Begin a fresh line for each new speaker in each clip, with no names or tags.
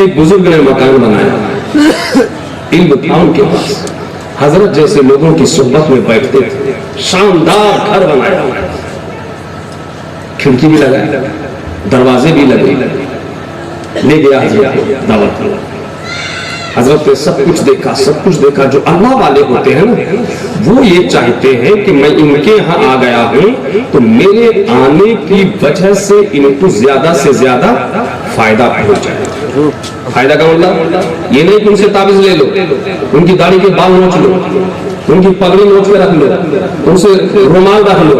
एक बुजुर्ग ने मकान बनाया, इल्म था उनके पास, हजरत जैसे लोगों की सोहबत में बैठते थे, शानदार घर बनाया, खिड़की भी लगाया, दरवाजे भी लगे, ले गया हजरत को दावत। हजरत ने सब कुछ देखा, सब कुछ देखा। जो अल्लाह वाले होते हैं ना, वो ये चाहते हैं कि मैं इनके यहाँ आ गया हूँ तो मेरे आने की वजह से इनको ज्यादा से ज्यादा फायदा पहुंच जाए। फायदा का मतलब ये नहीं कि उनसे ताबीज ले लो, उनकी दाढ़ी के बाल नोच लो, उनकी पगड़ी नोच के रख लो, उनसे रुमाल रख लो,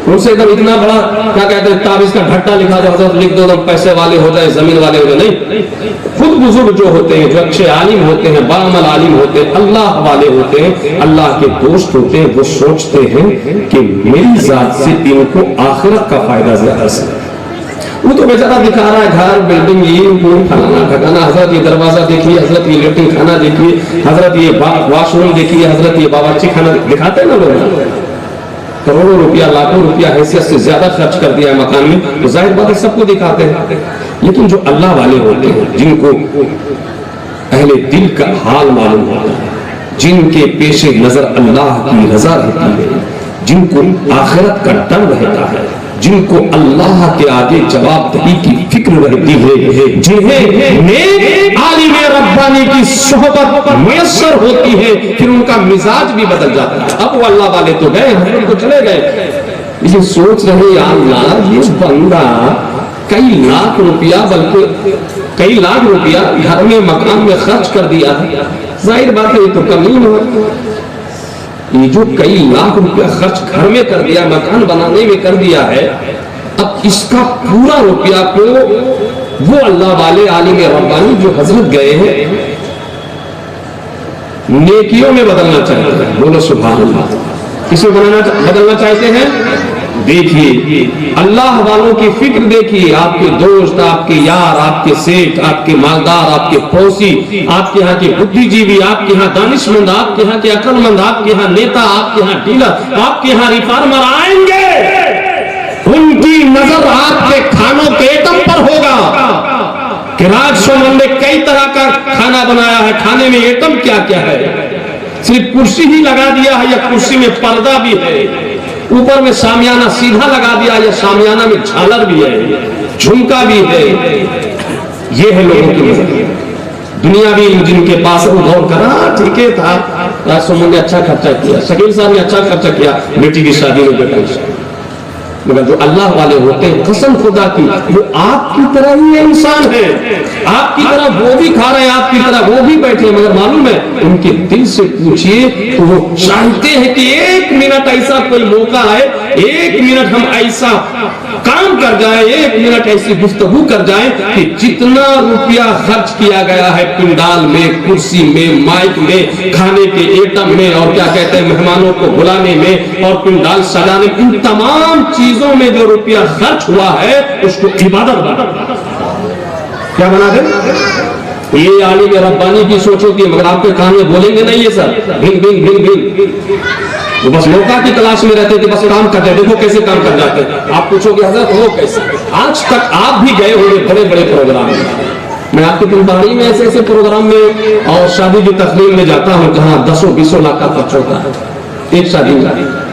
उनसे एकदम इतना बड़ा क्या कहते हैं ताबीज का ढट्टा लिखा दो, हजरत लिख दो, एकदम पैसे वाले हो जाए, जमीन वाले हो जाए। नहीं, खुद बुजुर्ग जो होते हैं, जो अच्छे आलिम होते हैं, बाअमल आलिम होते हैं, अल्लाह वाले होते हैं, अल्लाह के दोस्त होते हैं, वो सोचते हैं कि मेरी जात से इनको आखिरत का फायदा ज्यादा से। वो तो बेचारा दिखा रहा है घर, बिल्डिंग, ये फलाना ठकाना, हजरत ये दरवाजा देखिए, हजरत ये लेट्रिन खाना देखिए, हजरत ये वॉशरूम देखिए, हजरत ये बावर्ची खाना दिखाते हैं ना लोग। करोड़ों रुपया, लाखों रुपया हैसियत से ज्यादा खर्च कर दिया है मकान में, तो जाहिर बात है सबको दिखाते हैं। लेकिन जो अल्लाह वाले होते हैं, जिनको अहले दिल का हाल मालूम होता है, जिनके पेशे नजर अल्लाह की रजा रहती है, जिनको आखिरत का डर रहता है, जिनको अल्लाह के आगे जवाबदेही की फिक्र रहती है, जिन्हें नेक आलिम रब्बानी की सोहबत मुयस्सर होती है, फिर उनका मिजाज भी बदल जाता है। अब वो अल्लाह वाले तो गए, हम तो चले गए, ये सोच रहे या अल्लाह ये बंदा कई लाख रुपया, बल्कि कई लाख रुपया घर में मकान में खर्च कर दिया है। जाहिर बात है ये तो कम नहीं हुआ, ये जो कई लाख रुपया खर्च घर में कर दिया, मकान बनाने में कर दिया है, अब इसका पूरा रुपया को वो अल्लाह वाले आलिम रब्बानी जो हजरत गए हैं नेकियों में बदलना चाहते हैं। बोलो सुभान अल्लाह। किसे बदलना चाहते हैं? देखिए अल्लाह वालों की फिक्र देखिए, आपके दोस्त, आपके यार, आपके सेठ, आपके मालदार, आपके पड़ोसी, आपके यहाँ के बुद्धिजीवी, आपके यहाँ दानिशमंद, आपके यहाँ के अक्लमंद, आपके यहाँ नेता, आपके यहाँ डीलर, आपके यहाँ रिफॉर्मर आएंगे, उनकी नजर आपके खानों के आइटम पर होगा कि राज सोमन ने कई तरह का खाना बनाया है, खाने में आइटम क्या क्या है। सिर्फ कुर्सी ही लगा दिया है या कुर्सी में पर्दा भी है, ऊपर में शामियाना सीधा लगा दिया या शामियाना में झालर भी है, झुमका भी है। ये है लोगों की नजर। दुनिया भी जिनके पास गौर करा, ठीक है था, राज सोमन ने अच्छा खर्चा किया, शकील साहब ने अच्छा खर्चा किया बेटी की शादी में, बेटा की शादी। मगर जो अल्लाह वाले होते हैं, कसम खुदा की, वो आपकी तरह ही इंसान है, आपकी तरह वो भी खा रहे हैं, आपकी तरह वो भी बैठे हैं, मगर मालूम है उनके दिल से पूछिए तो वो चाहते हैं कि एक मिनट ऐसा कोई मौका है, एक मिनट हम ऐसा काम कर जाए, एक मिनट ऐसी गुफ्तगू कर जाए कि जितना रुपया खर्च किया गया है पिंडाल में, कुर्सी में, माइक में, खाने के आइटम में, और क्या कहते हैं मेहमानों को बुलाने में और पिंडाल सजाने, इन तमाम चीजों में जो रुपया खर्च हुआ है उसको इबादत बना, क्या बना दे। ये आलिम रब्बानी की सोच होती है, मगर आपके कान में बोलेंगे नहीं ये सब भिंग भिंग भिंग भिंग। वो बस मौका की तलाश में रहते थे, बस काम करते, देखो कैसे काम कर जाते हैं। आप पूछोगे हजरत हो कैसे? आज तक आप भी गए होंगे बड़े बड़े प्रोग्राम में, मैं आपकी पिंपहाड़ी में ऐसे ऐसे प्रोग्राम में और शादी की तकरीर में जाता हूँ जहाँ 10-20 लाख का खर्च होता है एक शादी में,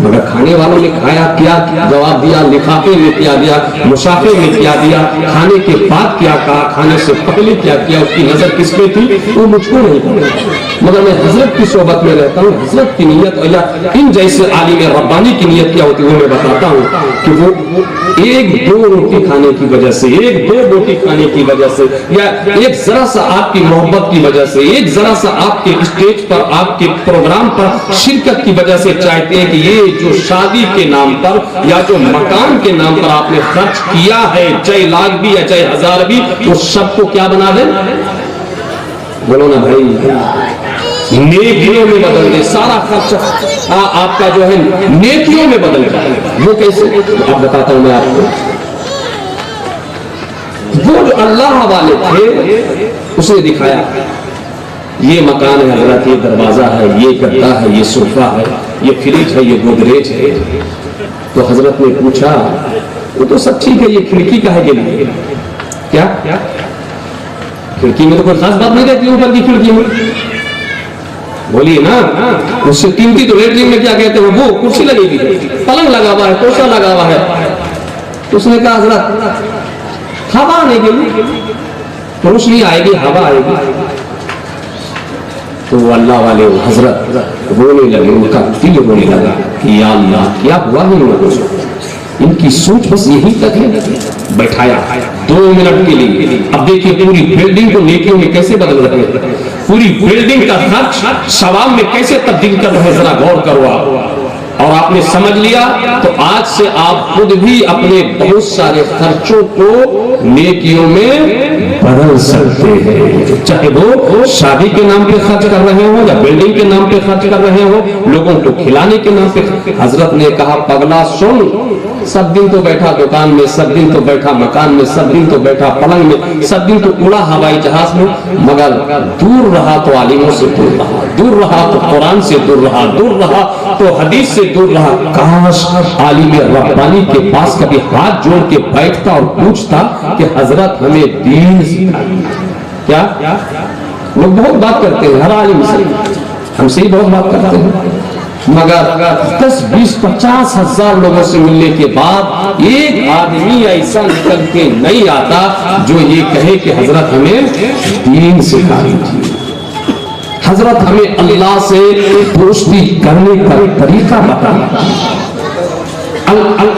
मगर खाने वालों ने खाया क्या जवाब दिया, लिफाफे में क्या दिया, मुसाफे में क्या दिया, खाने के बाद क्या कहा, खाने से पहले क्या किया, उसकी नजर किस पे थी वो मुझको नहीं पता। मगर मैं हजरत की सोबत में रहता हूँ, हजरत की नीयत या इन जैसे आलिम रब्बानी की नीयत क्या होती है वो मैं बताता हूँ कि वो एक दो रोटी खाने की वजह से, एक दो रोटी खाने की वजह से, या एक जरा सा आपकी मोहब्बत की वजह से, एक जरा सा आपके स्टेज पर, आपके प्रोग्राम पर शिरकत की वजह से चाहते हैं कि ये जो शादी के नाम पर या जो मकान के नाम पर आपने खर्च किया है, चाहे लाख भी या चाहे हजार भी, वो सबको क्या बना दे। बोलो ना भाई, नेकियों में बदल दे, सारा खर्च आपका जो है नेकियों में बदल जाए। वो कैसे? अब बताता हूं मैं आपको। वो जो अल्लाह वाले थे उसने दिखाया, ये मकान है हजरत, ये दरवाजा है, ये गद्दा है, ये सोफा है, ये फ्रिज है, ये गोदरेज है। तो हजरत ने पूछा वो तो सब ठीक है, ये खिड़की का है के लिए क्या? खिड़की में तो कोई खास बात नहीं रहती, ऊपर की खिड़की में बोलिए ना। उससे कीमती तो लेटरिन में क्या कहते हैं, वो कुर्सी लगेगी, पलंग लगा हुआ है, तोशा लगा हुआ है। तो उसने कहा हजरत हवा आने के लिए, रोशनी आएगी, हवा आएगी। तो अल्लाह वाले हजरत रोने लगे, उनका दिल रोने लगा कि या अल्लाह क्या हुआ है इन लोगों को, इनकी सोच बस यहीं तक है। बैठाया 2 मिनट के लिए। अब देखिए पूरी बिल्डिंग को नेकियों में कैसे बदल रहे हैं, पूरी बिल्डिंग का खर्च सवाब में कैसे तब्दील कर रहे हैं, जरा गौर करो आप। और आपने समझ लिया तो आज से आप खुद भी अपने बहुत सारे खर्चों को नेकियों में बदल सकते हैं। चाहे वो शादी के नाम पे खर्च कर रहे हो या बिल्डिंग के नाम पे खर्च कर रहे हो, लोगों को खिलाने के नाम पे। हजरत ने कहा पगला सुन, सब दिन तो बैठा दुकान में, सब दिन तो बैठा मकान में, सब दिन तो बैठा पलंग में, सब दिन तो उड़ा हवाई जहाज में, मगर दूर रहा तो आलिमों से दूर रहा, दूर रहा तो कुरान से दूर रहा, दूर रहा तो हदीस से दूर रहा। काश आलिम रब्बानी के पास कभी हाथ जोड़ के बैठता और पूछता कि हजरत हमें दीन सिखाइए। क्या लोग बहुत बात करते हैं, हर आलिम से, हमसे ही बहुत बात करते हैं, मगर 10, 20, 50 हजार लोगों से मिलने के बाद एक आदमी ऐसा निकल के नहीं आता जो ये कहे कि हजरत हमें दीन सिखा दीजिए, हजरत हमें अल्लाह से दोस्ती करने का तरीका बता,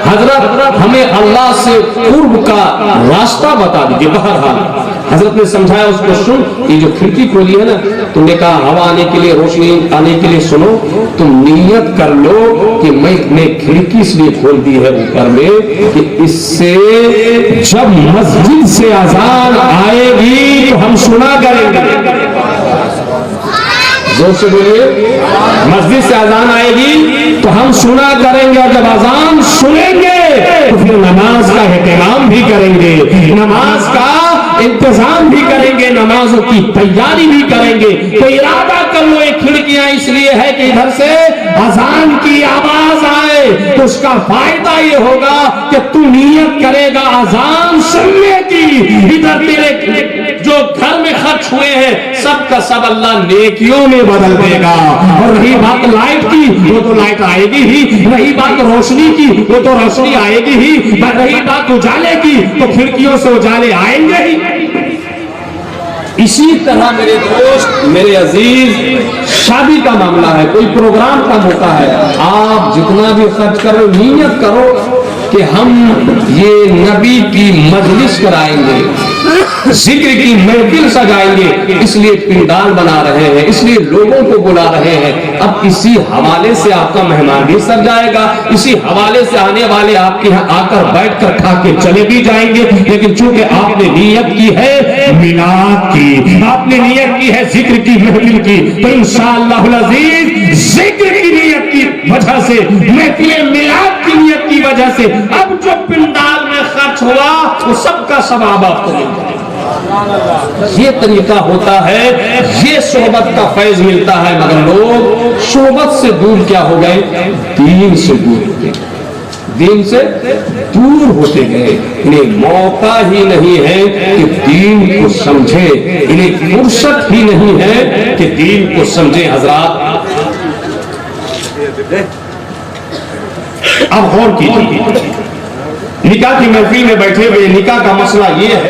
हजरत हमें अल्लाह से पूर्व का रास्ता बता दीजिए। बहरहाल हजरत ने समझाया उसको, सुन ये जो खिड़की खोली है ना, तुमने कहा हवा आने के लिए, रोशनी आने के लिए, सुनो तुम नियत कर लो कि मैंने खिड़की इसलिए खोल दी है ऊपर में कि इससे जब मस्जिद से अजान आएगी तो हम सुना करेंगे। जोर से बोलिए, मस्जिद से अजान आएगी तो हम सुना करेंगे, और जब अजान सुनेंगे तो फिर नमाज का एहतमाम भी करेंगे, नमाज का इंतजाम भी करेंगे, नमाजों की तैयारी भी करेंगे। तो इरादा कर लो, एक खिड़कियां इसलिए है कि इधर से अजान की आवाज आए, तो उसका फायदा ये होगा कि तू नियत करेगा अजान सुनने की, इधर तेरे जो घर में खर्च हुए हैं सबका सब अल्लाह नेकियों में बदल देगा। और रही बात लाइट की, वो तो लाइट आएगी ही, रही बात रोशनी की, वो तो रोशनी आएगी ही, रही बात उजाले की तो खिड़कियों से उजाले आएंगे ही। इसी तरह मेरे दोस्त, मेरे अजीज, शादी का मामला है, कोई प्रोग्राम का मौका है, आप जितना भी खर्च करो नियत करो कि हम ये नबी की मजलिस कराएंगे, जिक्र की महफिल सजाएंगे, इसलिए पिंडाल बना रहे हैं, इसलिए लोगों को बुला रहे हैं। अब इसी हवाले से आपका मेहमान भी सर जाएगा, इसी हवाले से आने वाले आपके यहाँ आकर बैठकर खा के चले भी जाएंगे। लेकिन चूंकि आपने नियत की है मिलाद की, आपने नियत की है जिक्र की महफिल की, तो इंशाअल्लाह अज़ीज जिक्र की नियत की वजह से, महफिल मिलाद की नियत की वजह से अब जो पिंडाल में खर्च हुआ वो सबका सवाब आपको मिलता है। ये तरीका होता है, ये सोहबत का फैज मिलता है। मगर लोग सोहबत से दूर क्या हो गए, दीन से दूर हो गए, दीन से दूर होते गए। इन्हें मौका ही नहीं है कि दीन को समझे, इन्हें फुर्सत ही नहीं है कि दीन को समझे। हजरात अब गौर कीजिए, निकाह की महफिल में बैठे हुए निकाह का मसला ये है।